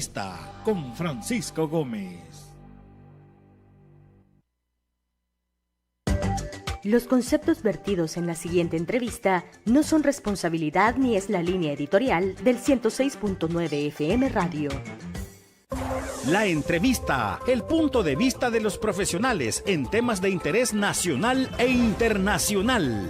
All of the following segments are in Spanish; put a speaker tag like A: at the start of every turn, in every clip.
A: entrevista con Francisco Gómez.
B: Los conceptos vertidos en la siguiente entrevista no son responsabilidad ni es la línea editorial del 106.9 FM Radio.
A: La entrevista, el punto de vista de los profesionales en temas de interés nacional e internacional.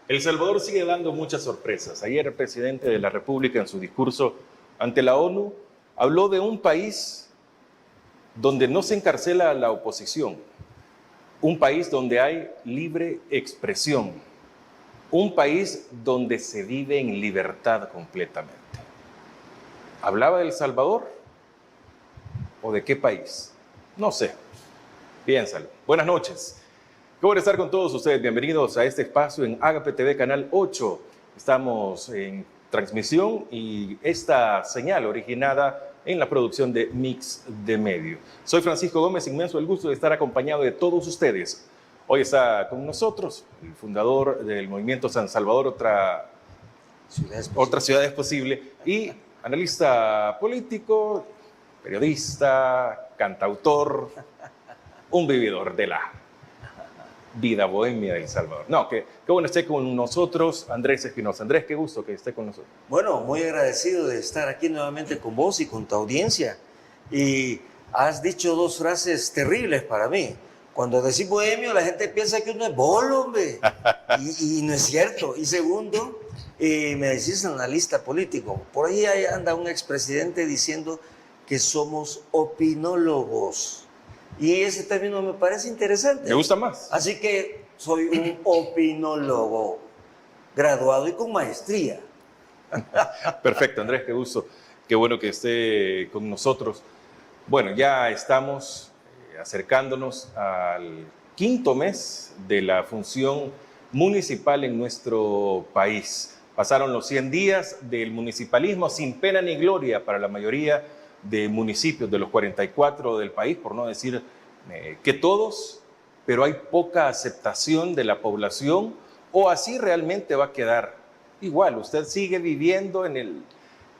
C: El Salvador sigue dando muchas sorpresas. Ayer el presidente de la República, en su discurso ante la ONU, habló de un país donde no se encarcela a la oposición, un país donde hay libre expresión, un país donde se vive en libertad completamente. ¿Hablaba de El Salvador o de qué país? No sé, piénsalo. Buenas noches. Qué bueno estar con todos ustedes. Bienvenidos a este espacio en Agape TV Canal 8. Estamos en transmisión y esta señal originada en la producción de Mix de Medio. Soy Francisco Gómez, inmenso el gusto de estar acompañado de todos ustedes. Hoy está con nosotros el fundador del Movimiento San Salvador, Otra Ciudad es Posible, y analista político, periodista, cantautor, un vividor de la vida bohemia de El Salvador. No, qué bueno esté con nosotros Andrés Espinosa. Andrés, qué gusto que esté con nosotros.
D: Bueno, muy agradecido de estar aquí nuevamente con vos y con tu audiencia. Y has dicho dos frases terribles para mí. Cuando decís bohemio, la gente piensa que uno es bolo, hombre. y no es cierto. Y segundo, me decís analista político. Por ahí anda un expresidente diciendo que somos opinólogos. Y ese término me parece interesante.
C: Me gusta más.
D: Así que soy un opinólogo, graduado y con maestría.
C: Perfecto, Andrés, qué gusto. Qué bueno que esté con nosotros. Bueno, ya estamos acercándonos al 5º mes de la función municipal en nuestro país. Pasaron los 100 días del municipalismo sin pena ni gloria para la mayoría de municipios de los 44 del país, por no decir que todos, pero hay poca aceptación de la población, o así realmente va a quedar. Igual, usted sigue viviendo en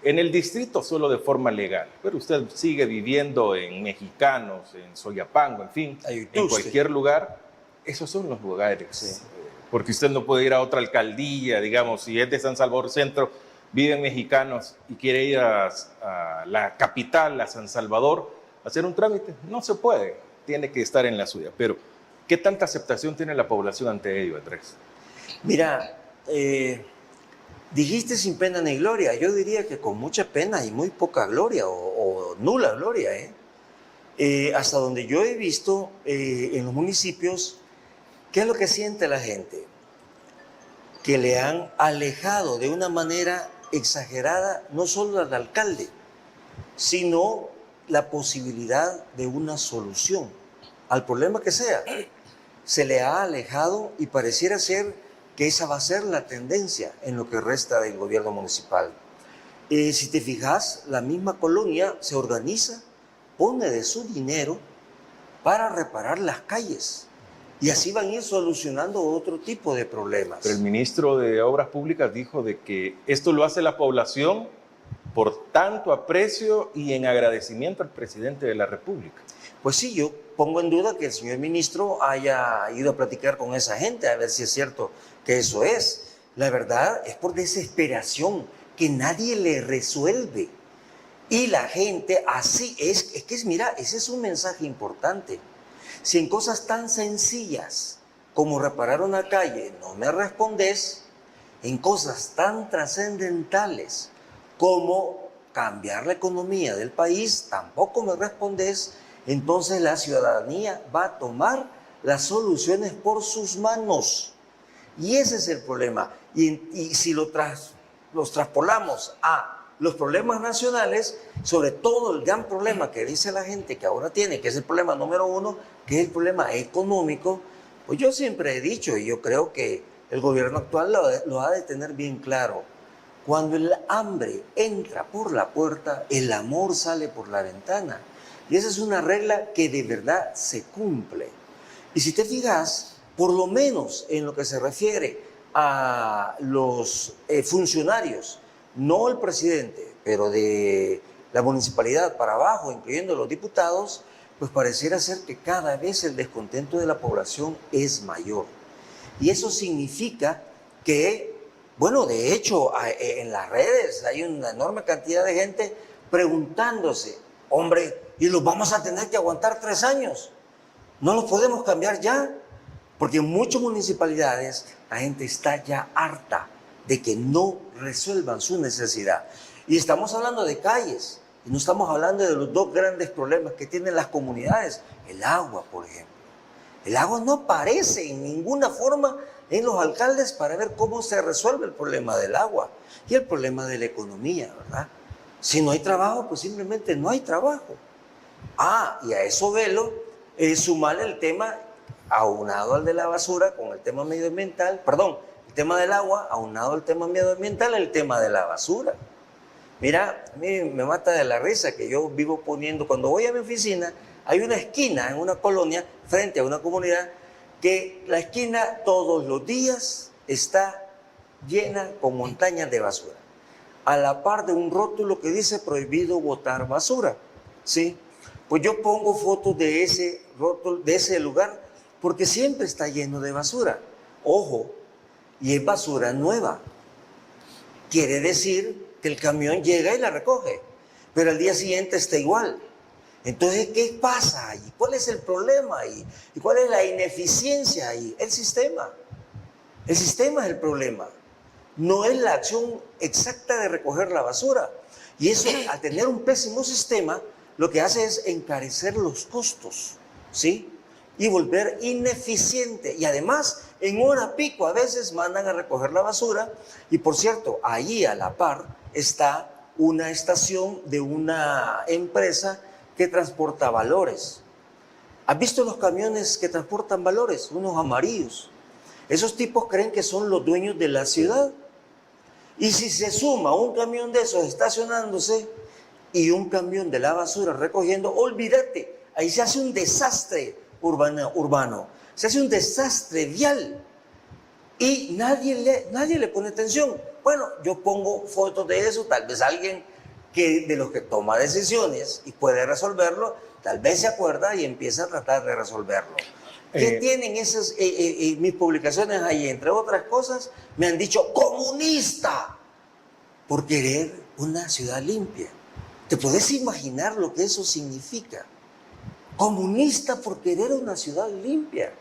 C: el distrito solo de forma legal, pero usted sigue viviendo en Mexicanos, en Soyapango, en fin, en cualquier lugar. Esos son los lugares, sí. Porque usted no puede ir a otra alcaldía, digamos, si es de San Salvador Centro, viven Mexicanos y quiere ir a la capital, a San Salvador, a hacer un trámite, no se puede, tiene que estar en la suya. Pero, ¿qué tanta aceptación tiene la población ante ello, Andrés?
D: Mira, dijiste sin pena ni gloria, yo diría que con mucha pena y muy poca gloria, o nula gloria. Hasta donde yo he visto en los municipios, ¿qué es lo que siente la gente? Que le han alejado de una manera exagerada no solo al alcalde, sino la posibilidad de una solución al problema que sea. Se le ha alejado y pareciera ser que esa va a ser la tendencia en lo que resta del gobierno municipal. Si te fijas, la misma colonia se organiza, pone de su dinero para reparar las calles. Y así van a ir solucionando otro tipo de problemas.
C: Pero el ministro de Obras Públicas dijo de que esto lo hace la población por tanto aprecio y en agradecimiento al presidente de la República.
D: Pues sí, yo pongo en duda que el señor ministro haya ido a platicar con esa gente a ver si es cierto que eso es. La verdad es por desesperación, que nadie le resuelve. Y la gente así mira, ese es un mensaje importante. Si en cosas tan sencillas como reparar una calle no me respondes, en cosas tan trascendentales como cambiar la economía del país tampoco me respondes, entonces la ciudadanía va a tomar las soluciones por sus manos. Y ese es el problema. Y si los traspolamos a los problemas nacionales, sobre todo el gran problema que dice la gente que ahora tiene, que es el problema número 1, que es el problema económico, pues yo siempre he dicho, y yo creo que el gobierno actual lo ha de tener bien claro. Cuando el hambre entra por la puerta, el amor sale por la ventana. Y esa es una regla que de verdad se cumple. Y si te fijas, por lo menos en lo que se refiere a los funcionarios, no el presidente, pero de la municipalidad para abajo, incluyendo los diputados, pues pareciera ser que cada vez el descontento de la población es mayor. Y eso significa que, bueno, de hecho, en las redes hay una enorme cantidad de gente preguntándose, hombre, ¿y los vamos a tener que aguantar 3 años? ¿No los podemos cambiar ya? Porque en muchas municipalidades la gente está ya harta de que no resuelvan su necesidad. Y estamos hablando de calles, y no estamos hablando de los 2 grandes problemas que tienen las comunidades. El agua, por ejemplo. El agua no aparece en ninguna forma en los alcaldes para ver cómo se resuelve el problema del agua y el problema de la economía, ¿verdad? Si no hay trabajo, pues simplemente no hay trabajo. Y a eso velo, sumarle el tema aunado al de la basura con el tema medioambiental, perdón, el tema del agua, aunado al tema medioambiental, el tema de la basura. Mira, a mí me mata de la risa que yo vivo poniendo, cuando voy a mi oficina, hay una esquina en una colonia, frente a una comunidad, que la esquina todos los días está llena con montañas de basura. A la par de un rótulo que dice prohibido botar basura, ¿sí? Pues yo pongo fotos de ese rótulo, de ese lugar, porque siempre está lleno de basura. Ojo, y es basura nueva. Quiere decir que el camión llega y la recoge, pero al día siguiente está igual. Entonces, ¿qué pasa ahí? ¿Cuál es el problema ahí? ¿Y cuál es la ineficiencia ahí? El sistema. El sistema es el problema. No es la acción exacta de recoger la basura. Y eso, al tener un pésimo sistema, lo que hace es encarecer los costos, ¿sí? Y volver ineficiente. Y además, en hora pico, a veces mandan a recoger la basura. Y por cierto, ahí a la par está una estación de una empresa que transporta valores. ¿Has visto los camiones que transportan valores? Unos amarillos. Esos tipos creen que son los dueños de la ciudad. Y si se suma un camión de esos estacionándose y un camión de la basura recogiendo, olvídate, ahí se hace un desastre urbano, se hace un desastre vial y nadie le pone atención. Bueno, yo pongo fotos de eso, tal vez alguien de los que toma decisiones y puede resolverlo, tal vez se acuerda y empieza a tratar de resolverlo. ¿Qué tienen esas, mis publicaciones ahí? Entre otras cosas, me han dicho comunista por querer una ciudad limpia. ¿Te puedes imaginar lo que eso significa? Comunista por querer una ciudad limpia.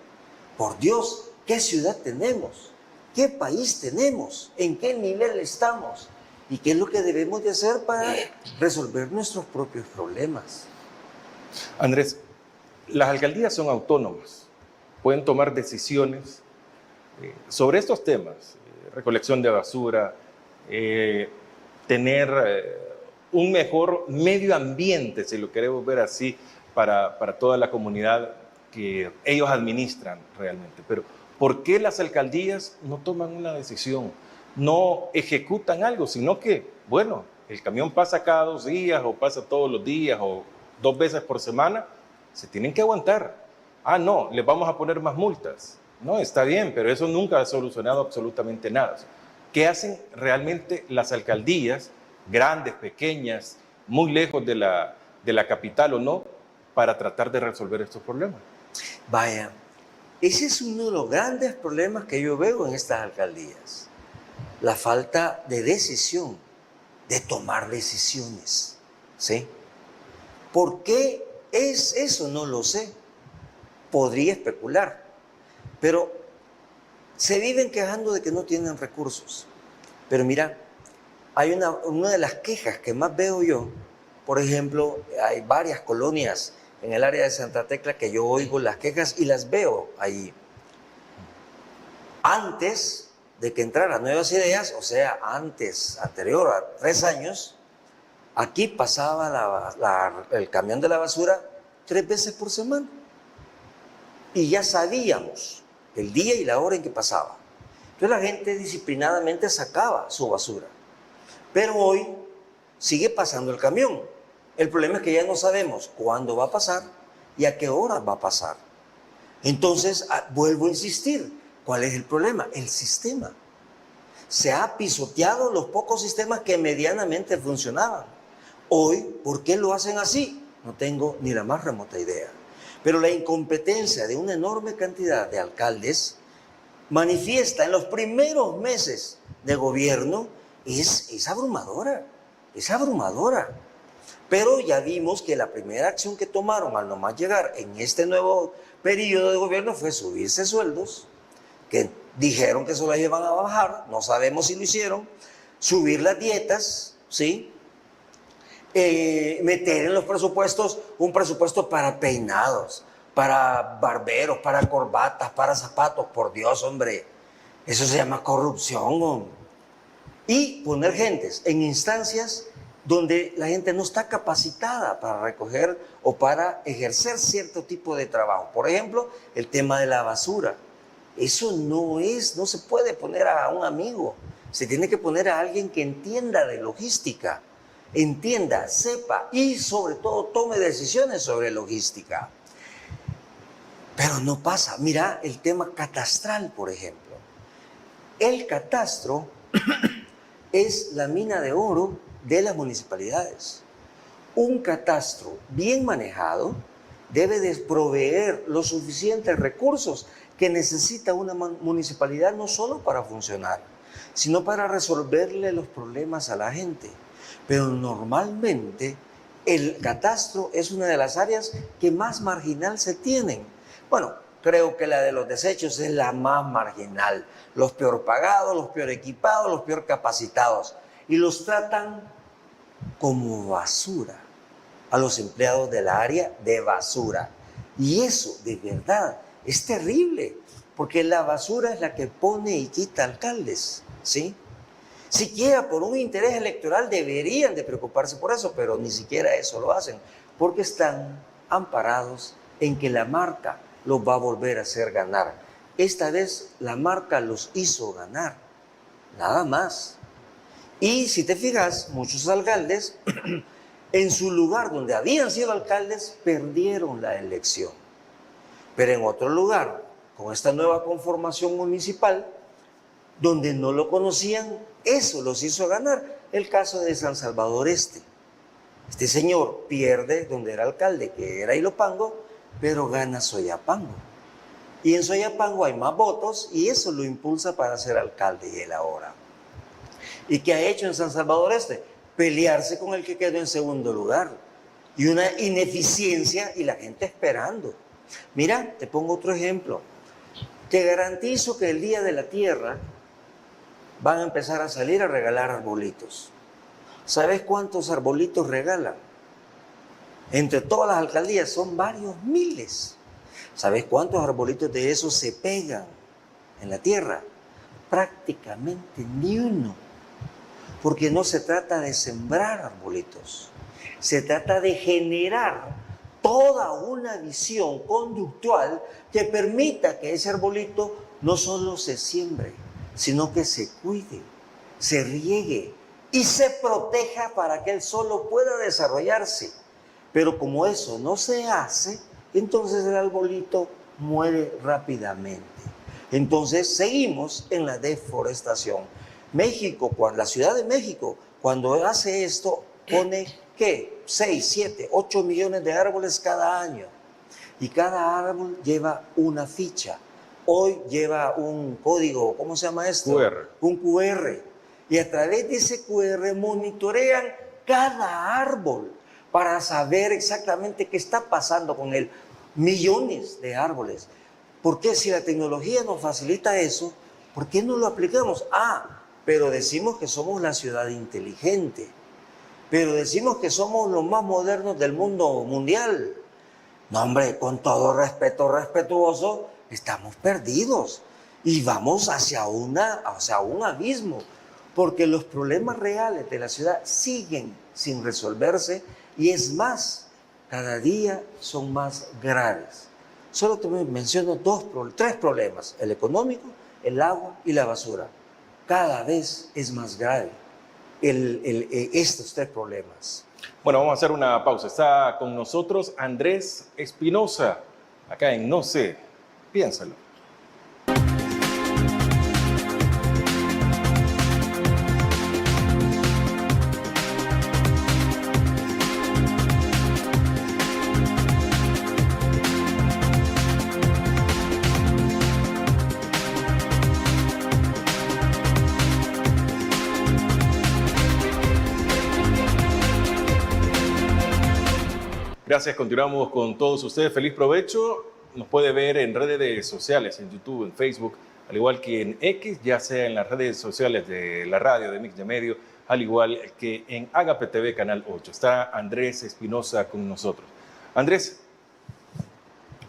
D: Por Dios, ¿qué ciudad tenemos? ¿Qué país tenemos? ¿En qué nivel estamos? ¿Y qué es lo que debemos de hacer para resolver nuestros propios problemas?
C: Andrés, las alcaldías son autónomas, pueden tomar decisiones sobre estos temas, recolección de basura, tener un mejor medio ambiente, si lo queremos ver así, para toda la comunidad que ellos administran realmente. Pero ¿por qué las alcaldías no toman una decisión? No ejecutan algo, sino que, bueno, el camión pasa cada 2 días o pasa todos los días o 2 veces por semana, se tienen que aguantar. No, les vamos a poner más multas. No, está bien, pero eso nunca ha solucionado absolutamente nada. ¿Qué hacen realmente las alcaldías, grandes, pequeñas, muy lejos de la capital o no, para tratar de resolver estos problemas?
D: Vaya, ese es uno de los grandes problemas que yo veo en estas alcaldías. La falta de decisión, de tomar decisiones, ¿sí? ¿Por qué es eso? No lo sé. Podría especular, pero se viven quejando de que no tienen recursos. Pero mira, hay una de las quejas que más veo yo, por ejemplo, hay varias colonias en el área de Santa Tecla que yo oigo las quejas y las veo ahí. Antes de que entraran Nuevas Ideas, o sea, anterior a 3 años, aquí pasaba el camión de la basura 3 veces por semana. Y ya sabíamos el día y la hora en que pasaba. Entonces la gente disciplinadamente sacaba su basura. Pero hoy sigue pasando el camión. El problema es que ya no sabemos cuándo va a pasar y a qué hora va a pasar. Entonces, vuelvo a insistir, ¿cuál es el problema? El sistema. Se ha pisoteado los pocos sistemas que medianamente funcionaban. Hoy, ¿por qué lo hacen así? No tengo ni la más remota idea. Pero la incompetencia de una enorme cantidad de alcaldes manifiesta en los primeros meses de gobierno es abrumadora, es abrumadora. Pero ya vimos que la primera acción que tomaron al nomás llegar en este nuevo periodo de gobierno fue subirse sueldos, que dijeron que se los iban a bajar, no sabemos si lo hicieron, subir las dietas, ¿sí? Meter en los presupuestos un presupuesto para peinados, para barberos, para corbatas, para zapatos, por Dios, hombre, eso se llama corrupción, hombre. Y poner gentes en instancias donde la gente no está capacitada para recoger o para ejercer cierto tipo de trabajo. Por ejemplo, el tema de la basura. Eso no se puede poner a un amigo, se tiene que poner a alguien que entienda de logística, entienda, sepa y sobre todo tome decisiones sobre logística. Pero no pasa. Mira el tema catastral, por ejemplo. El catastro es la mina de oro de las municipalidades. Un catastro bien manejado debe de proveer los suficientes recursos que necesita una municipalidad no solo para funcionar, sino para resolverle los problemas a la gente. Pero normalmente el catastro es una de las áreas que más marginal se tienen. Bueno, creo que la de los desechos es la más marginal. Los peor pagados, los peor equipados, los peor capacitados. Y los tratan como basura a los empleados de la área de basura. Y eso, de verdad, es terrible, porque la basura es la que pone y quita alcaldes, ¿sí? Siquiera por un interés electoral deberían de preocuparse por eso, pero ni siquiera eso lo hacen, porque están amparados en que la marca los va a volver a hacer ganar. Esta vez la marca los hizo ganar, nada más. Y si te fijas, muchos alcaldes, en su lugar donde habían sido alcaldes, perdieron la elección. Pero en otro lugar, con esta nueva conformación municipal, donde no lo conocían, eso los hizo ganar. El caso de San Salvador Este. Este señor pierde donde era alcalde, que era Ilopango, pero gana Soyapango. Y en Soyapango hay más votos y eso lo impulsa para ser alcalde y él ahora. ¿Y qué ha hecho en San Salvador Este? Pelearse con el que quedó en segundo lugar. Y una ineficiencia y la gente esperando. Mira, te pongo otro ejemplo. Te garantizo que el Día de la Tierra van a empezar a salir a regalar arbolitos. ¿Sabes cuántos arbolitos regalan? Entre todas las alcaldías son varios miles. ¿Sabes cuántos arbolitos de esos se pegan en la tierra? Prácticamente ni uno. Porque no se trata de sembrar arbolitos, se trata de generar toda una visión conductual que permita que ese arbolito no solo se siembre, sino que se cuide, se riegue y se proteja para que él solo pueda desarrollarse. Pero como eso no se hace, entonces el arbolito muere rápidamente. Entonces seguimos en la deforestación. México, la Ciudad de México, cuando hace esto, pone, ¿qué? 6, 7, 8 millones de árboles cada año. Y cada árbol lleva una ficha. Hoy lleva un código, ¿cómo se llama esto?
C: QR.
D: Un QR. Y a través de ese QR monitorean cada árbol para saber exactamente qué está pasando con él. Millones de árboles. ¿Por qué si la tecnología nos facilita eso, por qué no lo aplicamos? Pero decimos que somos la ciudad inteligente, pero decimos que somos los más modernos del mundo mundial. No, hombre, con todo respeto respetuoso, estamos perdidos y vamos hacia un abismo, porque los problemas reales de la ciudad siguen sin resolverse y es más, cada día son más graves. Solo te menciono tres problemas, el económico, el agua y la basura. Cada vez es más grave estos tres problemas.
C: Bueno, vamos a hacer una pausa. Está con nosotros Andrés Espinosa, acá en No sé, piénsalo. Gracias, continuamos con todos ustedes. Feliz provecho. Nos puede ver en redes sociales, en YouTube, en Facebook, al igual que en X, ya sea en las redes sociales de la radio de Mix de Medio, al igual que en Agape TV Canal 8. Está Andrés Espinosa con nosotros. Andrés,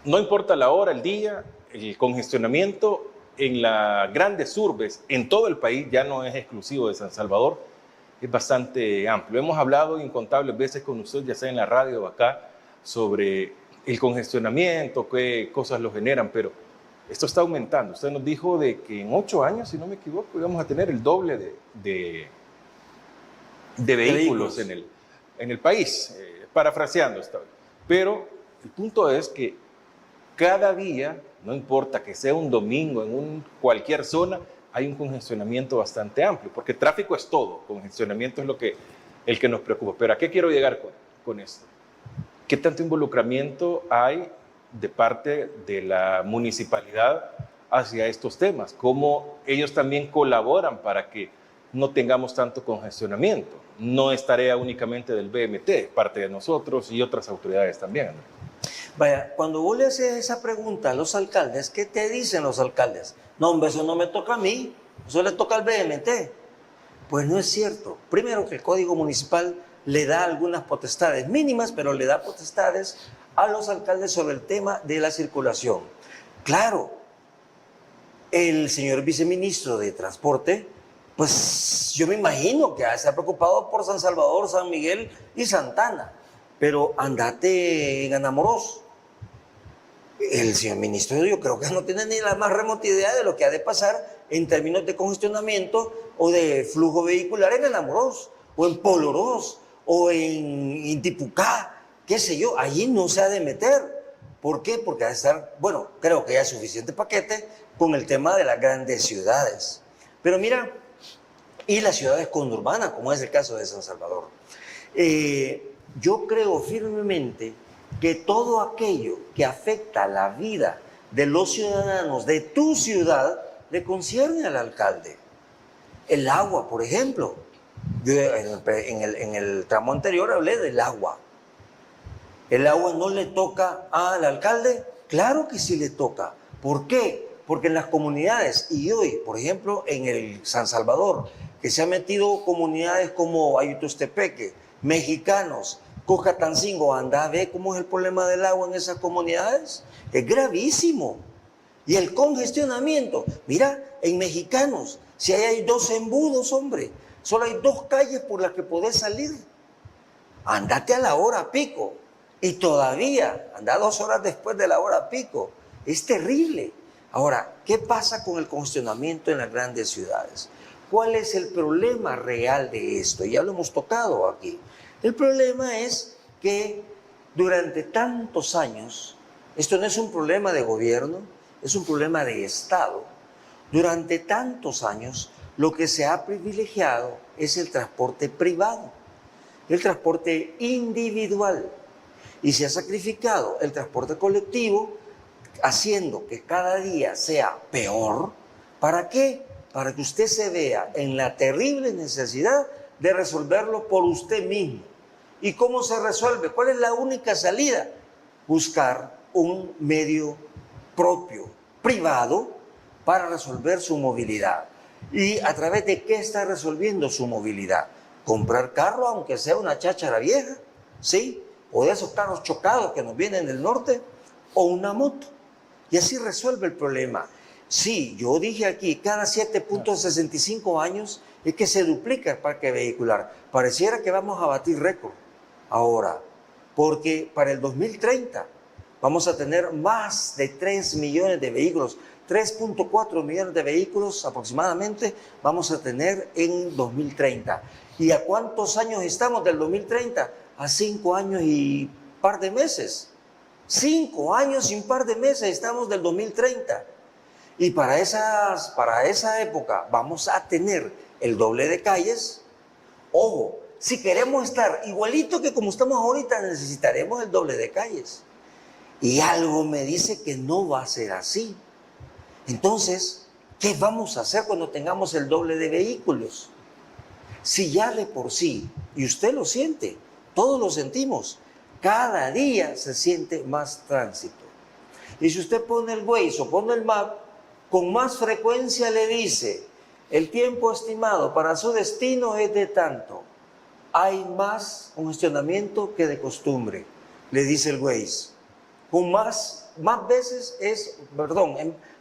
C: no importa la hora, el día, el congestionamiento en las grandes urbes, en todo el país, ya no es exclusivo de San Salvador, es bastante amplio. Hemos hablado incontables veces con usted, ya sea en la radio o acá, sobre el congestionamiento, qué cosas lo generan, pero esto está aumentando. Usted nos dijo de que en 8 años, si no me equivoco, íbamos a tener el doble de vehículos en el país, parafraseando esta vez. Pero el punto es que cada día, no importa que sea un domingo en cualquier zona, hay un congestionamiento bastante amplio, porque tráfico es todo, congestionamiento es el que nos preocupa. Pero ¿a qué quiero llegar con esto? ¿Qué tanto involucramiento hay de parte de la municipalidad hacia estos temas? ¿Cómo ellos también colaboran para que no tengamos tanto congestionamiento? No es tarea únicamente del BMT, parte de nosotros y otras autoridades también, ¿no?
D: Vaya, cuando vos le haces esa pregunta a los alcaldes, ¿qué te dicen los alcaldes? No, hombre, eso no me toca a mí, eso le toca al BMT. Pues no es cierto. Primero que el Código Municipal le da algunas potestades mínimas, pero le da potestades a los alcaldes sobre el tema de la circulación. Claro, el señor viceministro de Transporte, pues yo me imagino que se ha preocupado por San Salvador, San Miguel y Santana, pero andate en Anamorós. El señor ministro, yo creo que no tiene ni la más remota idea de lo que ha de pasar en términos de congestionamiento o de flujo vehicular en Anamorós, o en Polorós, o en Intipucá, qué sé yo, allí no se ha de meter. ¿Por qué? Porque ha de estar, bueno, creo que ya hay suficiente paquete con el tema de las grandes ciudades. Pero mira, y las ciudades condurbanas, como es el caso de San Salvador. Yo creo firmemente que todo aquello que afecta la vida de los ciudadanos de tu ciudad le concierne al alcalde. El agua, por ejemplo. Yo en el tramo anterior hablé del agua. ¿El agua no le toca al alcalde? Claro que sí le toca. ¿Por qué? Porque en las comunidades, y hoy, por ejemplo, en el San Salvador, que se han metido comunidades como Ayutustepeque, mexicanos, Cocatancingo, anda a ver cómo es el problema del agua en esas comunidades. Es gravísimo. Y el congestionamiento, mira, en mexicanos, si ahí hay 2 embudos, hombre, solo hay 2 calles por las que podés salir. Andate a la hora pico. Y todavía, anda 2 horas después de la hora pico. Es terrible. Ahora, ¿qué pasa con el congestionamiento en las grandes ciudades? ¿Cuál es el problema real de esto? Ya lo hemos tocado aquí. El problema es que durante tantos años, esto no es un problema de gobierno, es un problema de Estado. Durante tantos años, lo que se ha privilegiado es el transporte privado, el transporte individual. Y se ha sacrificado el transporte colectivo, haciendo que cada día sea peor. ¿Para qué? Para que usted se vea en la terrible necesidad de resolverlo por usted mismo. ¿Y cómo se resuelve? ¿Cuál es la única salida? Buscar un medio propio, privado, para resolver su movilidad. ¿Y a través de qué está resolviendo su movilidad? Comprar carro, aunque sea una cháchara vieja, ¿sí? O de esos carros chocados que nos vienen del norte, o una moto. Y así resuelve el problema. Sí, yo dije aquí, cada 7.65 años es que se duplica el parque vehicular. Pareciera que vamos a batir récord ahora, porque para el 2030 vamos a tener más de 3 millones de vehículos 3.4 millones de vehículos aproximadamente vamos a tener en 2030. ¿Y a cuántos años estamos del 2030? A 5 años y par de meses. 5 años y un par de meses estamos del 2030. Y para esa época vamos a tener el doble de calles. Ojo, si queremos estar igualito que como estamos ahorita, necesitaremos el doble de calles. Y algo me dice que no va a ser así. Entonces, ¿qué vamos a hacer cuando tengamos el doble de vehículos? Si ya de por sí, y usted lo siente, todos lo sentimos, cada día se siente más tránsito. Y si usted pone el Waze o pone el Map, con más frecuencia le dice, el tiempo estimado para su destino es de tanto. Hay más congestionamiento que de costumbre, le dice el Waze. Con más veces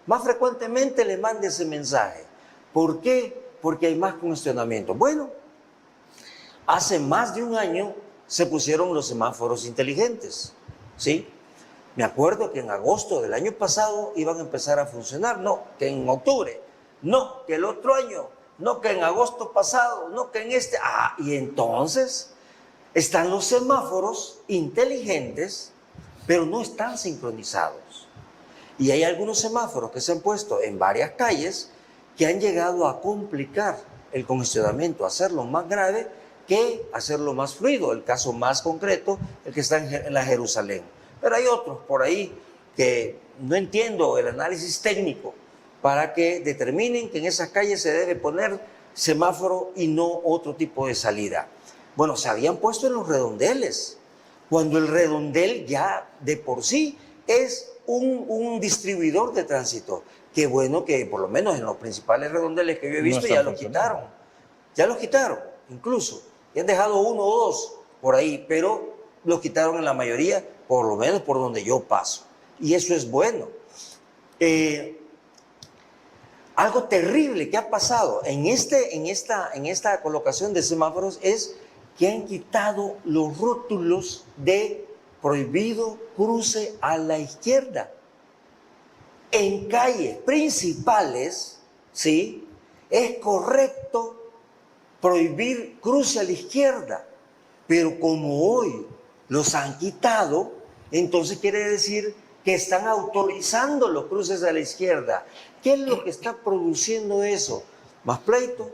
D: más frecuentemente le manda ese mensaje. ¿Por qué? Porque hay más congestionamiento. Bueno, hace más de un año se pusieron los semáforos inteligentes, ¿sí? Me acuerdo que en agosto del año pasado iban a empezar a funcionar, no, que en octubre, no, que el otro año, no, que en agosto pasado, no, que en este. Y entonces están los semáforos inteligentes, pero no están sincronizados. Y hay algunos semáforos que se han puesto en varias calles que han llegado a complicar el congestionamiento, a hacerlo más grave que hacerlo más fluido. El caso más concreto, el que está en la Jerusalén. Pero hay otros por ahí que no entiendo el análisis técnico para que determinen que en esas calles se debe poner semáforo y no otro tipo de salida. Bueno, se habían puesto en los redondeles, cuando el redondel ya de por sí es un distribuidor de tránsito. Qué bueno que por lo menos en los principales redondeles que yo he visto ya lo quitaron. Ya los quitaron, incluso. Y han dejado uno o dos por ahí, pero los quitaron en la mayoría, por lo menos por donde yo paso. Y eso es bueno. Algo terrible que ha pasado en esta colocación de semáforos es que han quitado los rótulos de prohibido cruce a la izquierda. En calles principales, ¿sí?, es correcto prohibir cruce a la izquierda, pero como hoy los han quitado, entonces quiere decir que están autorizando los cruces a la izquierda. ¿Qué es lo que está produciendo eso? Más pleito,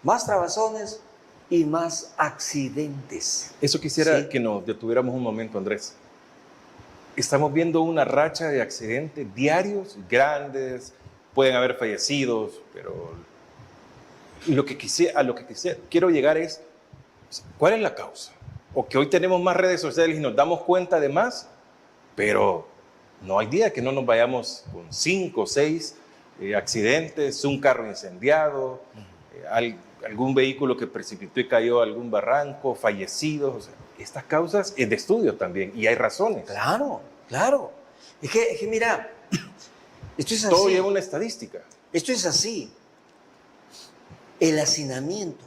D: más trabazones y más accidentes.
C: Eso quisiera que nos detuviéramos un momento, Andrés. Estamos viendo una racha de accidentes diarios, grandes, pueden haber fallecidos, pero a lo que quiero llegar es, ¿cuál es la causa? O que hoy tenemos más redes sociales y nos damos cuenta de más, pero no hay día que no nos vayamos con 5 o 6 accidentes, un carro incendiado, algún vehículo que precipitó y cayó a algún barranco, fallecidos. O sea, estas causas es de estudio también y hay razones.
D: Claro, claro. Es que mira, esto es así.
C: Todo lleva una estadística.
D: Esto es así. El hacinamiento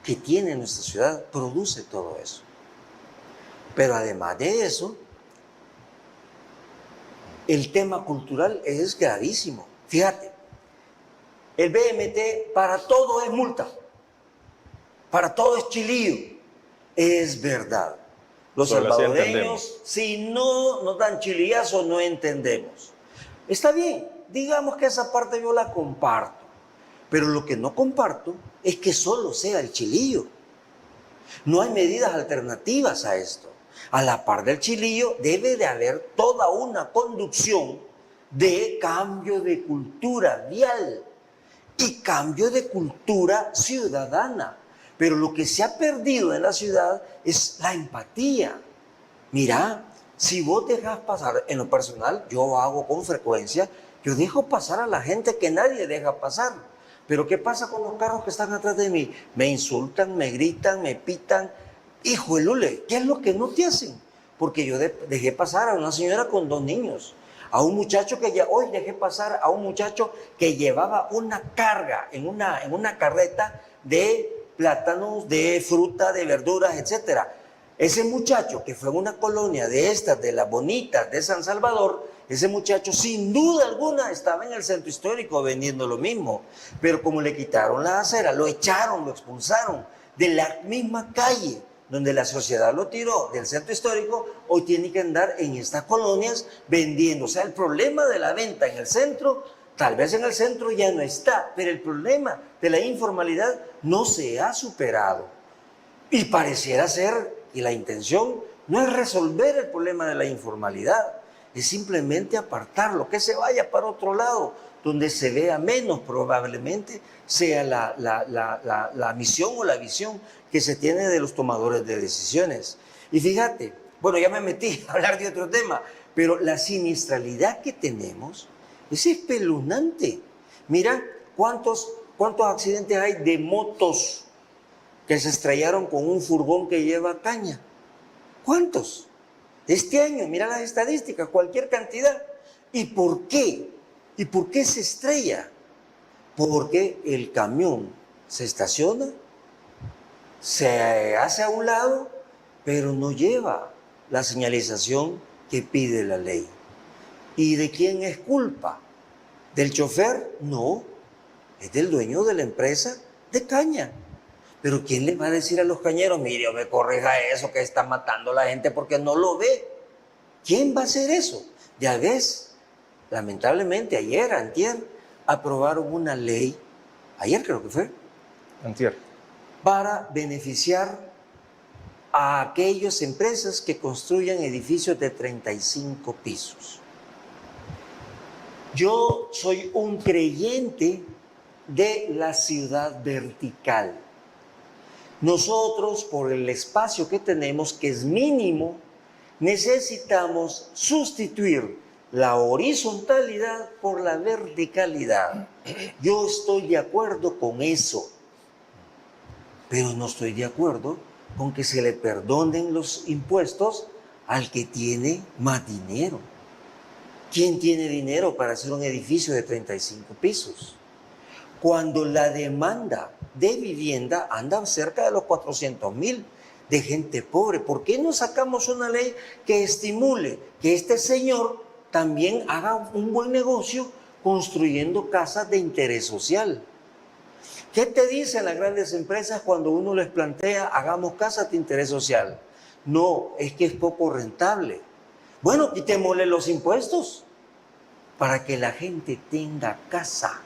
D: que tiene nuestra ciudad produce todo eso. Pero además de eso, el tema cultural es gravísimo. Fíjate, el BMT para todo es multa, para todo es chilío. Es verdad. Los salvadoreños, si no nos dan chilillazo, no entendemos. Está bien, digamos que esa parte yo la comparto, pero lo que no comparto es que solo sea el chilillo. No hay medidas alternativas a esto. A la par del chilillo debe de haber toda una conducción de cambio de cultura vial y cambio de cultura ciudadana. Pero lo que se ha perdido en la ciudad es la empatía. Mira, si vos dejas pasar, en lo personal, yo hago con frecuencia, yo dejo pasar a la gente que nadie deja pasar. Pero ¿qué pasa con los carros que están atrás de mí? Me insultan, me gritan, me pitan. Hijo de Lule, ¿qué es lo que no te hacen? Porque yo dejé pasar a una señora con 2 niños, a un muchacho que hoy dejé pasar a un muchacho que llevaba una carga en una carreta de plátanos, de fruta, de verduras, etc. Ese muchacho que fue en una colonia de estas, de las bonitas de San Salvador, ese muchacho sin duda alguna estaba en el centro histórico vendiendo lo mismo, pero como le quitaron la acera, lo echaron, lo expulsaron de la misma calle donde la sociedad lo tiró del centro histórico, hoy tiene que andar en estas colonias vendiendo. O sea, el problema de la venta en el centro, tal vez en el centro ya no está, pero el problema de la informalidad no se ha superado. Y pareciera ser que la intención no es resolver el problema de la informalidad, es simplemente apartarlo, que se vaya para otro lado, donde se vea menos, probablemente sea la misión o la visión que se tiene de los tomadores de decisiones. Y fíjate, bueno, ya me metí a hablar de otro tema, pero la siniestralidad que tenemos es espeluznante. Mira cuántos accidentes hay de motos que se estrellaron con un furgón que lleva caña. ¿Cuántos? Este año, mira las estadísticas, cualquier cantidad. ¿Y por qué? ¿Y por qué se estrella? Porque el camión se estaciona, se hace a un lado, pero no lleva la señalización que pide la ley. ¿Y de quién es culpa? ¿Del chofer? No, es del dueño de la empresa de caña. Pero ¿quién le va a decir a los cañeros, mire, me corrija eso, que está matando a la gente porque no lo ve? ¿Quién va a hacer eso? Ya ves, lamentablemente ayer, antier, aprobaron una ley, ayer creo que fue,
C: Antier,
D: para beneficiar a aquellas empresas que construyan edificios de 35 pisos. Yo soy un creyente de la ciudad vertical. Nosotros, por el espacio que tenemos, que es mínimo, necesitamos sustituir la horizontalidad por la verticalidad. Yo estoy de acuerdo con eso, pero no estoy de acuerdo con que se le perdonen los impuestos al que tiene más dinero. ¿Quién tiene dinero para hacer un edificio de 35 pisos? Cuando la demanda de vivienda anda cerca de los 400,000 de gente pobre. ¿Por qué no sacamos una ley que estimule que este señor también haga un buen negocio construyendo casas de interés social? ¿Qué te dicen las grandes empresas cuando uno les plantea hagamos casas de interés social? No, es que es poco rentable. Bueno, quitémosle los impuestos para que la gente tenga casa.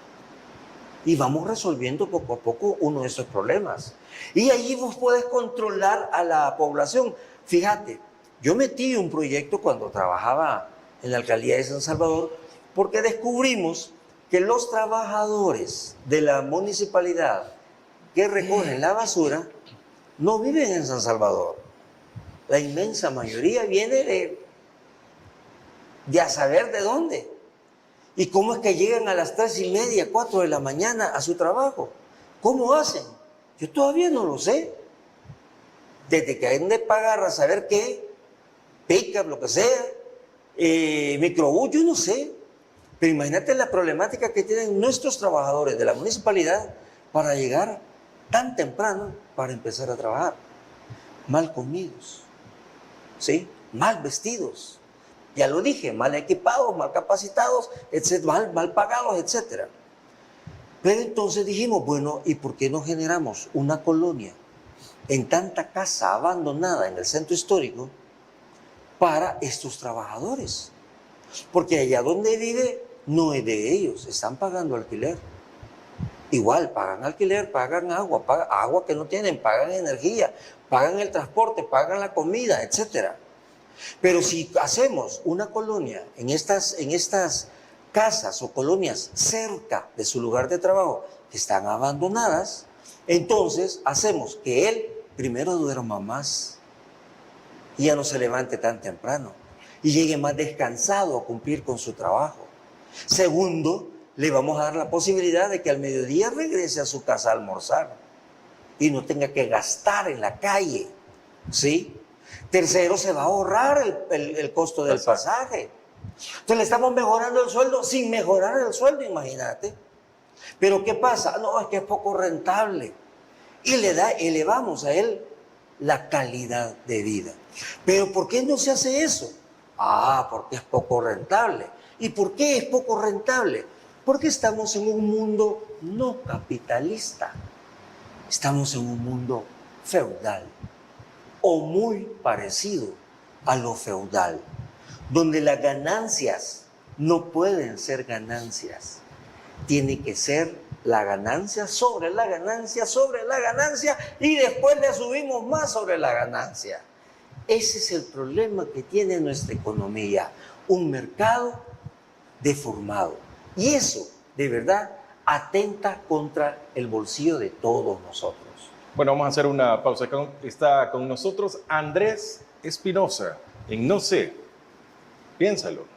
D: Y vamos resolviendo poco a poco uno de esos problemas. Y ahí vos podés controlar a la población. Fíjate, yo metí un proyecto cuando trabajaba en la alcaldía de San Salvador, porque descubrimos que los trabajadores de la municipalidad que recogen la basura no viven en San Salvador. La inmensa mayoría viene de a saber de dónde. ¿Y cómo es que llegan a las 3:30, 4 de la mañana a su trabajo? ¿Cómo hacen? Yo todavía no lo sé. Desde que han de pagar a saber qué, pick-up, lo que sea, microbús, yo no sé. Pero imagínate la problemática que tienen nuestros trabajadores de la municipalidad para llegar tan temprano para empezar a trabajar. Mal comidos, ¿sí? Mal vestidos. Ya lo dije, mal equipados, mal capacitados, mal pagados, etc. Pero entonces dijimos, bueno, ¿y por qué no generamos una colonia en tanta casa abandonada en el centro histórico para estos trabajadores? Porque allá donde vive no es de ellos, están pagando alquiler. Igual, pagan alquiler, pagan agua que no tienen, pagan energía, pagan el transporte, pagan la comida, etc. Pero si hacemos una colonia en estas casas o colonias cerca de su lugar de trabajo que están abandonadas, entonces hacemos que él primero duerma más y ya no se levante tan temprano y llegue más descansado a cumplir con su trabajo. Segundo, le vamos a dar la posibilidad de que al mediodía regrese a su casa a almorzar y no tenga que gastar en la calle, ¿sí? Tercero, se va a ahorrar el costo del pasaje. Entonces le estamos mejorando el sueldo sin mejorar el sueldo, imagínate. Pero ¿qué pasa? No, es que es poco rentable. Y elevamos a él la calidad de vida. Pero ¿por qué no se hace eso? Ah, porque es poco rentable. ¿Y por qué es poco rentable? Porque estamos en un mundo no capitalista. Estamos en un mundo feudal o muy parecido a lo feudal, donde las ganancias no pueden ser ganancias. Tiene que ser la ganancia sobre la ganancia sobre la ganancia y después le subimos más sobre la ganancia. Ese es el problema que tiene nuestra economía, un mercado deformado. Y eso, de verdad, atenta contra el bolsillo de todos nosotros.
C: Bueno, vamos a hacer una pausa. Está con nosotros Andrés Espinosa en No sé, piénsalo.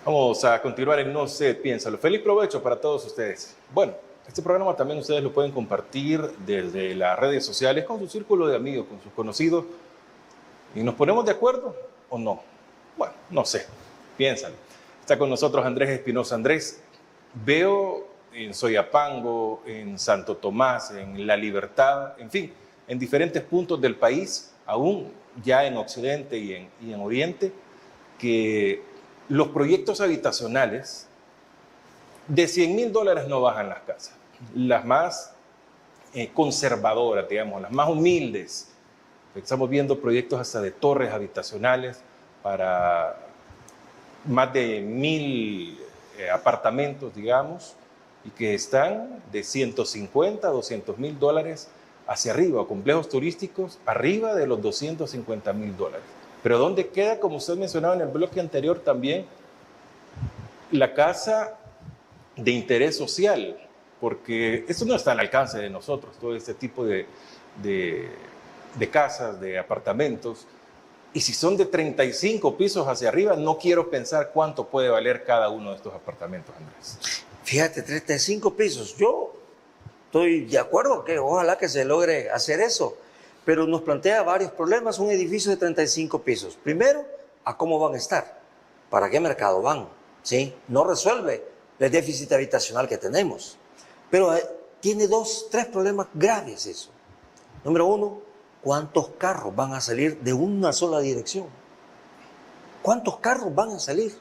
C: Vamos a continuar en No sé, piénsalo. Feliz provecho para todos ustedes. Bueno, este programa también ustedes lo pueden compartir desde las redes sociales con su círculo de amigos, con sus conocidos. ¿Y nos ponemos de acuerdo o no? Bueno, no sé, piénsalo. Está con nosotros Andrés Espinosa. Andrés, veo en Soyapango, en Santo Tomás, en La Libertad, en fin, en diferentes puntos del país, aún ya en Occidente y en Oriente, que los proyectos habitacionales de $100,000 no bajan las casas. Las más conservadoras, digamos, las más humildes. Estamos viendo proyectos hasta de torres habitacionales para más de 1,000 apartamentos, digamos, y que están de $150,000 a $200,000 hacia arriba, o complejos turísticos arriba de los $250,000. Pero ¿dónde queda, como usted mencionaba en el bloque anterior también, la casa de interés social? Porque eso no está al alcance de nosotros, todo este tipo de casas, de apartamentos. Y si son de 35 pisos hacia arriba, no quiero pensar cuánto puede valer cada uno de estos apartamentos, Andrés.
D: Fíjate, 35 pisos. Yo estoy de acuerdo que ojalá que se logre hacer eso, pero nos plantea varios problemas un edificio de 35 pisos. Primero, ¿a cómo van a estar? ¿Para qué mercado van? ¿Sí? No resuelve el déficit habitacional que tenemos. Pero tiene 3 problemas graves eso. Número 1, ¿cuántos carros van a salir de una sola dirección? ¿Cuántos carros van a salir?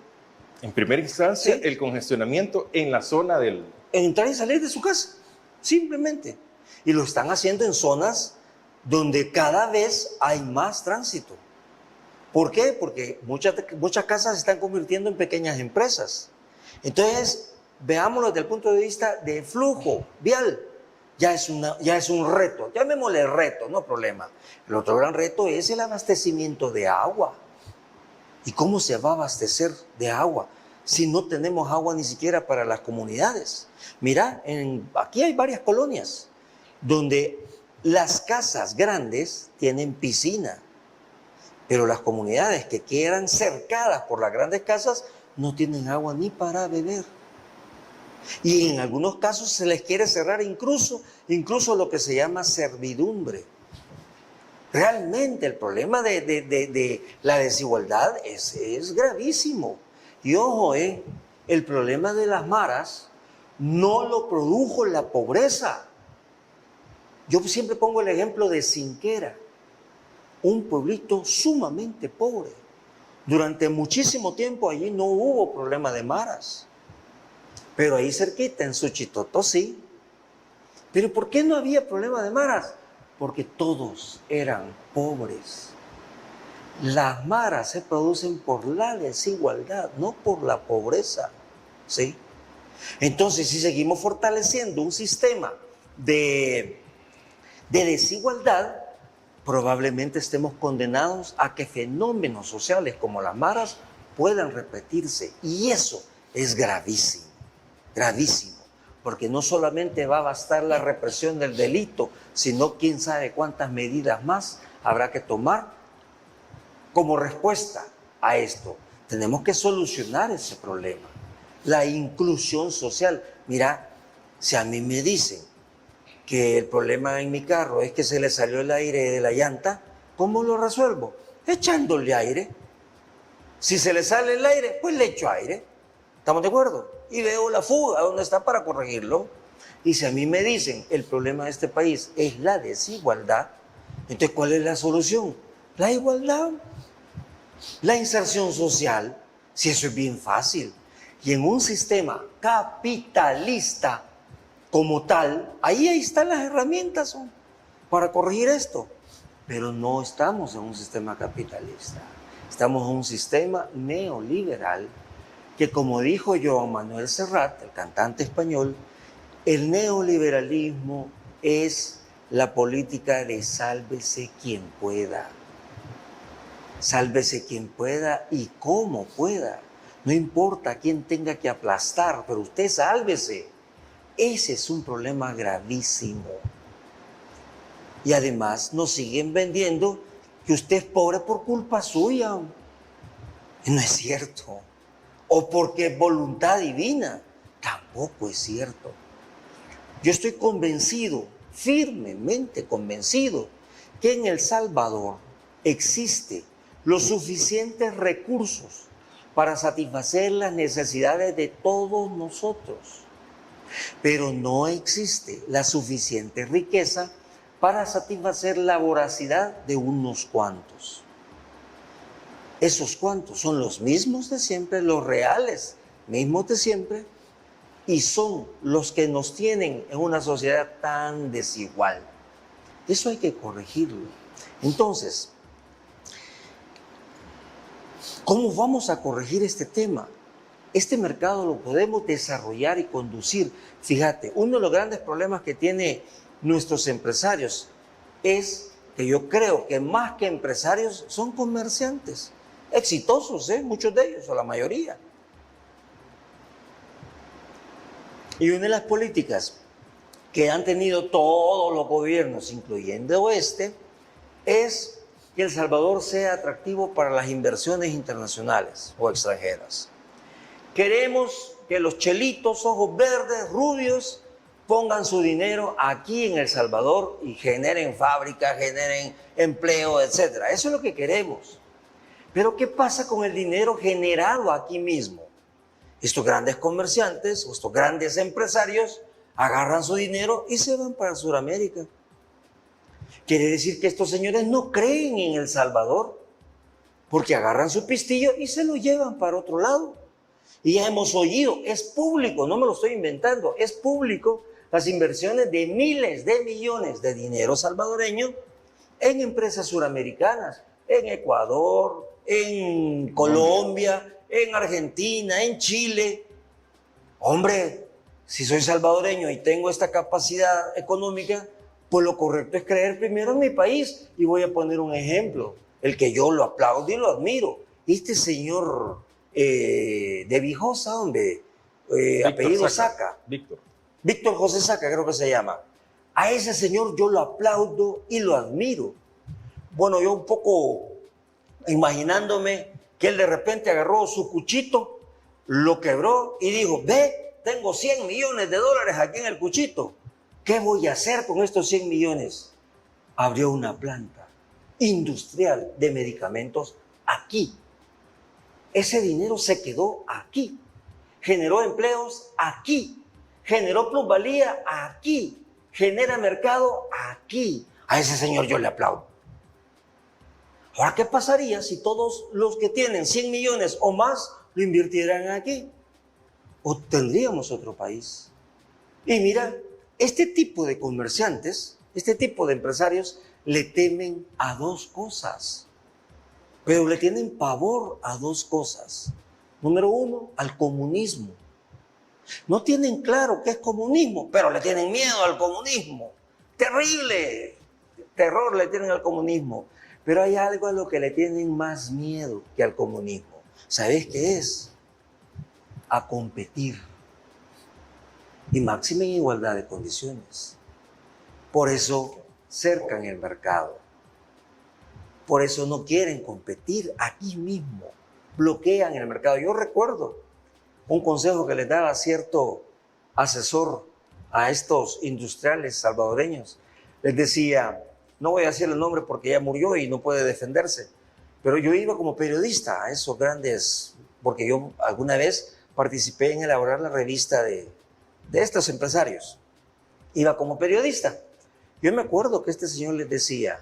C: En primera instancia,
D: Sí.
C: el congestionamiento en la zona del...
D: Entrar y salir de su casa, simplemente. Y lo están haciendo en zonas donde cada vez hay más tránsito. ¿Por qué? Porque muchas casas se están convirtiendo en pequeñas empresas. Entonces, veámoslo desde el punto de vista de flujo vial. Ya es un reto, llamémosle reto, no problema. El otro gran reto es el abastecimiento de agua. ¿Y cómo se va a abastecer de agua si no tenemos agua ni siquiera para las comunidades? Mira, aquí hay varias colonias donde las casas grandes tienen piscina, pero las comunidades que quedan cercadas por las grandes casas no tienen agua ni para beber. Y en algunos casos se les quiere cerrar incluso lo que se llama servidumbre. Realmente el problema de la desigualdad es gravísimo. Y ojo, el problema de las maras no lo produjo la pobreza. Yo siempre pongo el ejemplo de Cinquera, un pueblito sumamente pobre. Durante muchísimo tiempo allí no hubo problema de maras. Pero ahí cerquita, en Suchitoto, sí. ¿Pero por qué no había problema de maras? Porque todos eran pobres. Las maras se producen por la desigualdad, no por la pobreza, ¿sí? Entonces, si seguimos fortaleciendo un sistema de desigualdad, probablemente estemos condenados a que fenómenos sociales como las maras puedan repetirse. Y eso es gravísimo, gravísimo. Porque no solamente va a bastar la represión del delito, sino quién sabe cuántas medidas más habrá que tomar como respuesta a esto. Tenemos que solucionar ese problema. La inclusión social. Mira, si a mí me dicen que el problema en mi carro es que se le salió el aire de la llanta, ¿Cómo lo resuelvo? Echándole aire. Si se le sale el aire, pues le echo aire. ¿Estamos de acuerdo? Y veo la fuga, ¿dónde está para corregirlo? Y si a mí me dicen, el problema de este país es la desigualdad, entonces, ¿cuál es la solución? La igualdad, la inserción social, si eso es bien fácil. Y en un sistema capitalista como tal, ahí están las herramientas para corregir esto. Pero no estamos en un sistema capitalista, estamos en un sistema neoliberal que, como dijo Joan Manuel Serrat, el cantante español, el neoliberalismo es la política de sálvese quien pueda. Sálvese quien pueda y cómo pueda. No importa quién tenga que aplastar, pero usted sálvese. Ese es un problema gravísimo. Y además nos siguen vendiendo que usted es pobre por culpa suya. Y no es cierto. O porque es voluntad divina. Tampoco es cierto. Yo estoy convencido, firmemente convencido, que en El Salvador existe los suficientes recursos para satisfacer las necesidades de todos nosotros. Pero no existe la suficiente riqueza para satisfacer la voracidad de unos cuantos. Esos cuantos son los mismos de siempre, los reales, mismos de siempre, y son los que nos tienen en una sociedad tan desigual. Eso hay que corregirlo. Entonces, ¿cómo vamos a corregir este tema? Este mercado lo podemos desarrollar y conducir. Fíjate, uno de los grandes problemas que tienen nuestros empresarios es que yo creo que más que empresarios son comerciantes. Exitosos, muchos de ellos, o la mayoría. Y una de las políticas que han tenido todos los gobiernos, incluyendo este, es que El Salvador sea atractivo para las inversiones internacionales o extranjeras. Queremos que los chelitos, ojos verdes, rubios, pongan su dinero aquí en El Salvador y generen fábricas, generen empleo, etc. Eso es lo que queremos. Pero ¿qué pasa con el dinero generado aquí mismo? Estos grandes comerciantes, estos grandes empresarios, agarran su dinero y se van para Sudamérica. Quiere decir que estos señores no creen en El Salvador, porque agarran su pistillo y se lo llevan para otro lado. Y ya hemos oído, es público, no me lo estoy inventando, es público las inversiones de miles de millones de dinero salvadoreño en empresas suramericanas, en Ecuador, en Colombia, en Argentina, en Chile. Hombre, si soy salvadoreño y tengo esta capacidad económica, pues lo correcto es creer primero en mi país. Y voy a poner un ejemplo, el que yo lo aplaudo y lo admiro. Este señor de Vijosa, hombre, apellido Saca. Víctor José Saca, creo que se llama. A ese señor yo lo aplaudo y lo admiro. Bueno, yo un poco imaginándome que él de repente agarró su cuchito, lo quebró y dijo, ve, tengo 100 millones de dólares aquí en el cuchito. ¿Qué voy a hacer con estos 100 millones? Abrió una planta industrial de medicamentos aquí. Ese dinero se quedó aquí. Generó empleos aquí. Generó plusvalía aquí. Genera mercado aquí. A ese señor yo le aplaudo. Ahora, ¿qué pasaría si todos los que tienen 100 millones o más lo invirtieran aquí? ¿O tendríamos otro país? Y mira, este tipo de comerciantes, este tipo de empresarios le temen a dos cosas, pero le tienen pavor a dos cosas. Número uno, al comunismo. No tienen claro qué es comunismo, pero le tienen miedo al comunismo. Terrible terror le tienen al comunismo. Pero hay algo a lo que le tienen más miedo que al comunismo. ¿Sabes qué es? A competir. Y máxima en igualdad de condiciones. Por eso cercan el mercado. Por eso no quieren competir aquí mismo. Bloquean el mercado. Yo recuerdo un consejo que les daba cierto asesor a estos industriales salvadoreños. Les decía, no voy a decir el nombre porque ya murió y no puede defenderse, pero yo iba como periodista a esos grandes, porque yo alguna vez participé en elaborar la revista de estos empresarios. Iba como periodista. Yo me acuerdo que este señor les decía,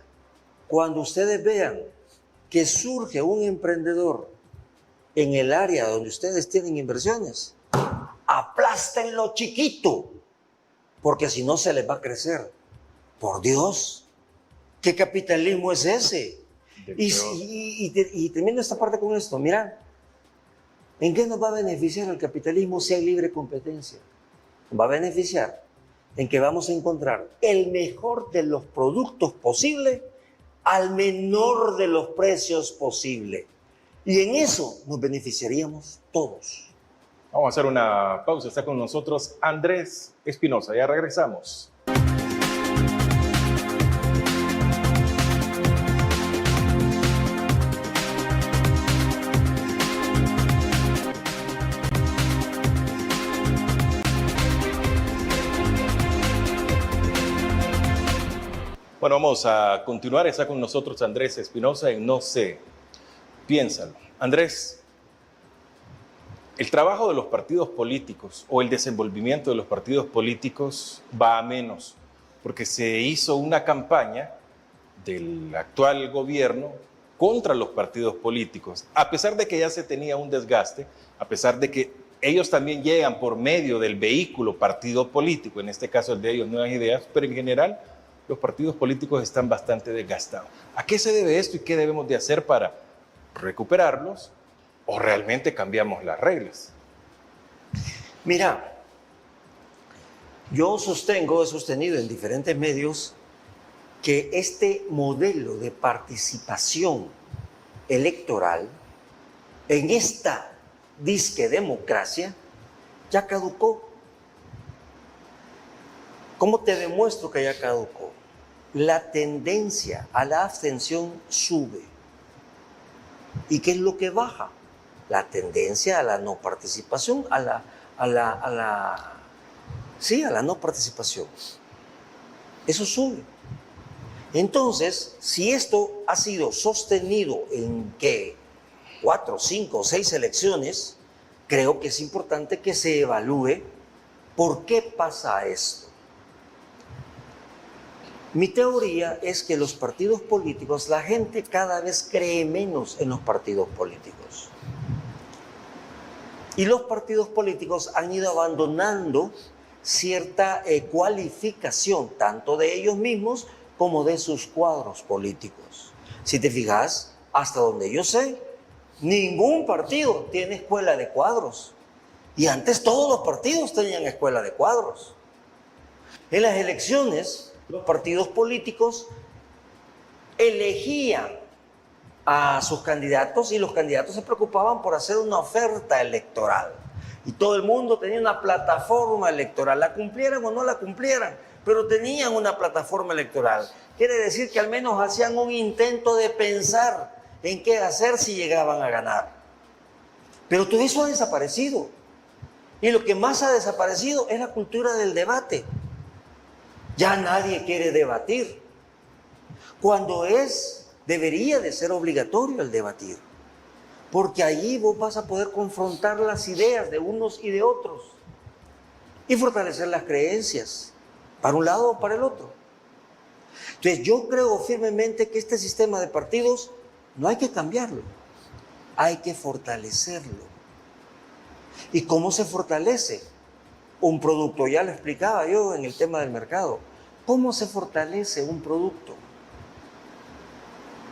D: cuando ustedes vean que surge un emprendedor en el área donde ustedes tienen inversiones, aplástenlo chiquito, porque si no se les va a crecer. Por Dios, ¿qué capitalismo es ese? Y termino esta parte con esto, mira, ¿en qué nos va a beneficiar el capitalismo si hay libre competencia? Nos va a beneficiar en que vamos a encontrar el mejor de los productos posible al menor de los precios posible. Y en eso nos beneficiaríamos todos.
C: Vamos a hacer una pausa. Está con nosotros Andrés Espinosa. Ya regresamos. Bueno, vamos a continuar. Está con nosotros Andrés Espinosa en No sé, piénsalo. Andrés, el trabajo de los partidos políticos o el desenvolvimiento de los partidos políticos va a menos, porque se hizo una campaña del actual gobierno contra los partidos políticos, a pesar de que ya se tenía un desgaste, a pesar de que ellos también llegan por medio del vehículo partido político, en este caso el de ellos Nuevas Ideas, pero en general los partidos políticos están bastante desgastados. ¿A qué se debe esto y qué debemos de hacer para recuperarlos o realmente cambiamos las reglas?
D: Mira, yo he sostenido en diferentes medios que este modelo de participación electoral en esta disque democracia ya caducó. ¿Cómo te demuestro que ya caducó? La tendencia a la abstención sube. ¿Y qué es lo que baja? La tendencia a la no participación, a la no participación. Eso sube. Entonces, si esto ha sido sostenido en 4, 5, 6 elecciones, creo que es importante que se evalúe por qué pasa esto. Mi teoría es que los partidos políticos, la gente cada vez cree menos en los partidos políticos. Y los partidos políticos han ido abandonando cierta cualificación, tanto de ellos mismos como de sus cuadros políticos. Si te fijas, hasta donde yo sé, ningún partido tiene escuela de cuadros. Y antes todos los partidos tenían escuela de cuadros. En las elecciones, los partidos políticos elegían a sus candidatos y los candidatos se preocupaban por hacer una oferta electoral. Y todo el mundo tenía una plataforma electoral, la cumplieran o no la cumplieran, pero tenían una plataforma electoral. Quiere decir que al menos hacían un intento de pensar en qué hacer si llegaban a ganar. Pero todo eso ha desaparecido. Y lo que más ha desaparecido es la cultura del debate. Ya nadie quiere debatir, cuando debería de ser obligatorio el debatir, porque allí vos vas a poder confrontar las ideas de unos y de otros y fortalecer las creencias, para un lado o para el otro. Entonces yo creo firmemente que este sistema de partidos no hay que cambiarlo, hay que fortalecerlo. ¿Y cómo se fortalece un producto? Ya lo explicaba yo en el tema del mercado. ¿Cómo se fortalece un producto?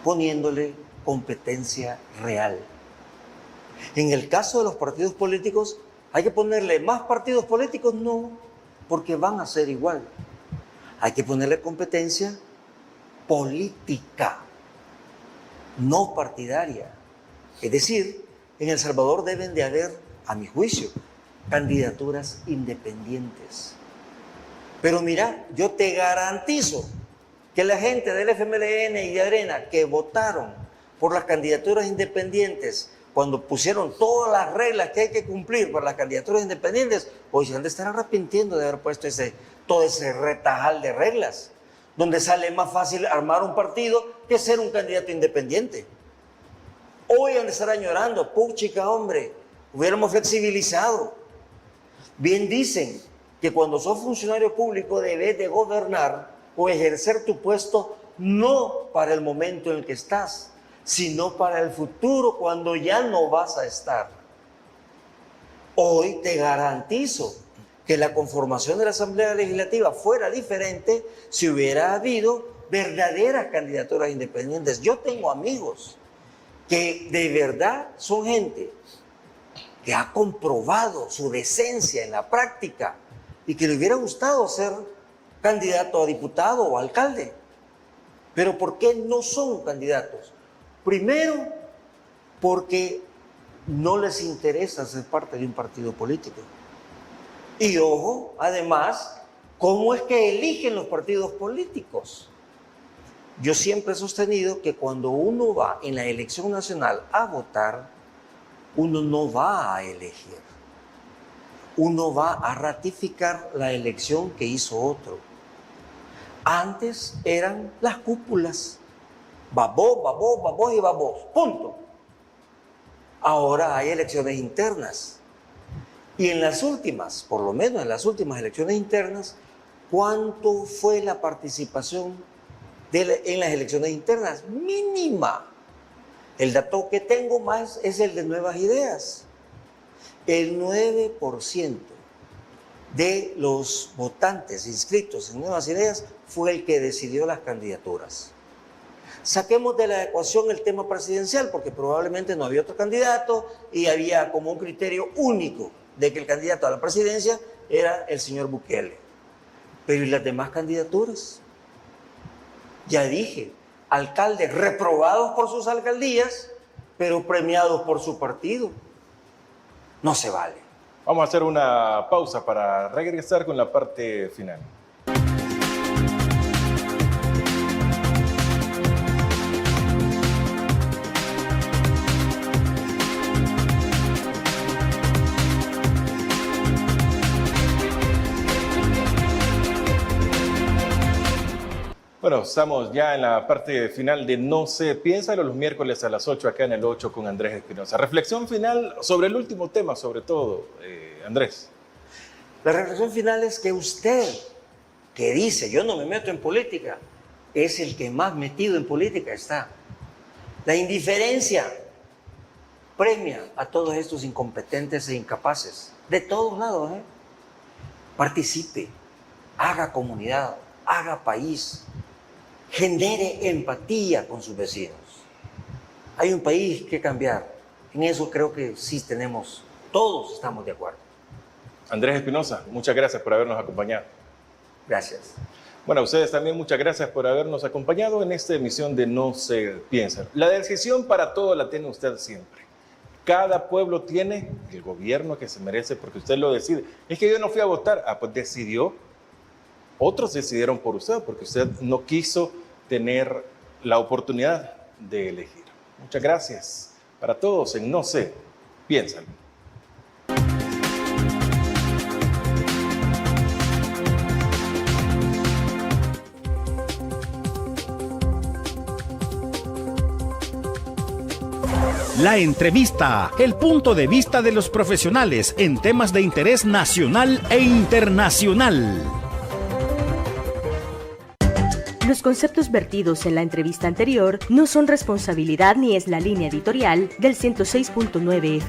D: Poniéndole competencia real. En el caso de los partidos políticos, ¿hay que ponerle más partidos políticos? No, porque van a ser igual. Hay que ponerle competencia política, no partidaria. Es decir, en El Salvador deben de haber, a mi juicio, candidaturas independientes. Pero mira, yo te garantizo que la gente del FMLN y de Arena que votaron por las candidaturas independientes, cuando pusieron todas las reglas que hay que cumplir para las candidaturas independientes, hoy se han de estar arrepintiendo de haber puesto todo ese retajal de reglas. donde sale más fácil armar un partido que ser un candidato independiente. Hoy han de estar añorando, puchica hombre, hubiéramos flexibilizado. Bien dicen que cuando sos funcionario público debes de gobernar o ejercer tu puesto no para el momento en el que estás, sino para el futuro cuando ya no vas a estar. Hoy te garantizo que la conformación de la Asamblea Legislativa fuera diferente si hubiera habido verdaderas candidaturas independientes. Yo tengo amigos que de verdad son gente que ha comprobado su decencia en la práctica y que le hubiera gustado ser candidato a diputado o alcalde. Pero ¿por qué no son candidatos? Primero, porque no les interesa ser parte de un partido político. Y ojo, además, ¿cómo es que eligen los partidos políticos? Yo siempre he sostenido que cuando uno va en la elección nacional a votar, uno no va a elegir. Uno va a ratificar la elección que hizo otro. Antes eran las cúpulas. Va vos y va vos. Punto. Ahora hay elecciones internas. Y en las últimas, por lo menos en las últimas elecciones internas, ¿cuánto fue la participación en las elecciones internas? Mínima. El dato que tengo más es el de Nuevas Ideas. El 9% de los votantes inscritos en Nuevas Ideas fue el que decidió las candidaturas. Saquemos de la ecuación el tema presidencial, porque probablemente no había otro candidato y había como un criterio único de que el candidato a la presidencia era el señor Bukele. Pero ¿y las demás candidaturas? Ya dije, alcaldes reprobados por sus alcaldías, pero premiados por su partido. No se vale.
C: Vamos a hacer una pausa para regresar con la parte final. Bueno, estamos ya en la parte final de No se piensa, los miércoles a las 8 acá en el 8 con Andrés Espinosa. Reflexión final sobre el último tema, sobre todo, Andrés.
D: La reflexión final es que usted, que dice, yo no me meto en política, es el que más metido en política está. La indiferencia premia a todos estos incompetentes e incapaces, de todos lados, ¿eh? Participe, haga comunidad, haga país. Genere empatía con sus vecinos. Hay un país que cambiar. En eso creo que sí todos estamos de acuerdo.
C: Andrés Espinosa, muchas gracias por habernos acompañado.
D: Gracias.
C: Bueno, a ustedes también muchas gracias por habernos acompañado en esta emisión de No se piensa. La decisión para todo la tiene usted siempre. Cada pueblo tiene el gobierno que se merece porque usted lo decide. Es que yo no fui a votar. Pues decidió. Otros decidieron por usted porque usted no quiso tener la oportunidad de elegir. Muchas gracias para todos en No sé, piénsalo.
A: La entrevista, el punto de vista de los profesionales en temas de interés nacional e internacional.
B: Los conceptos vertidos en la entrevista anterior no son responsabilidad ni es la línea editorial del 106.9 FM.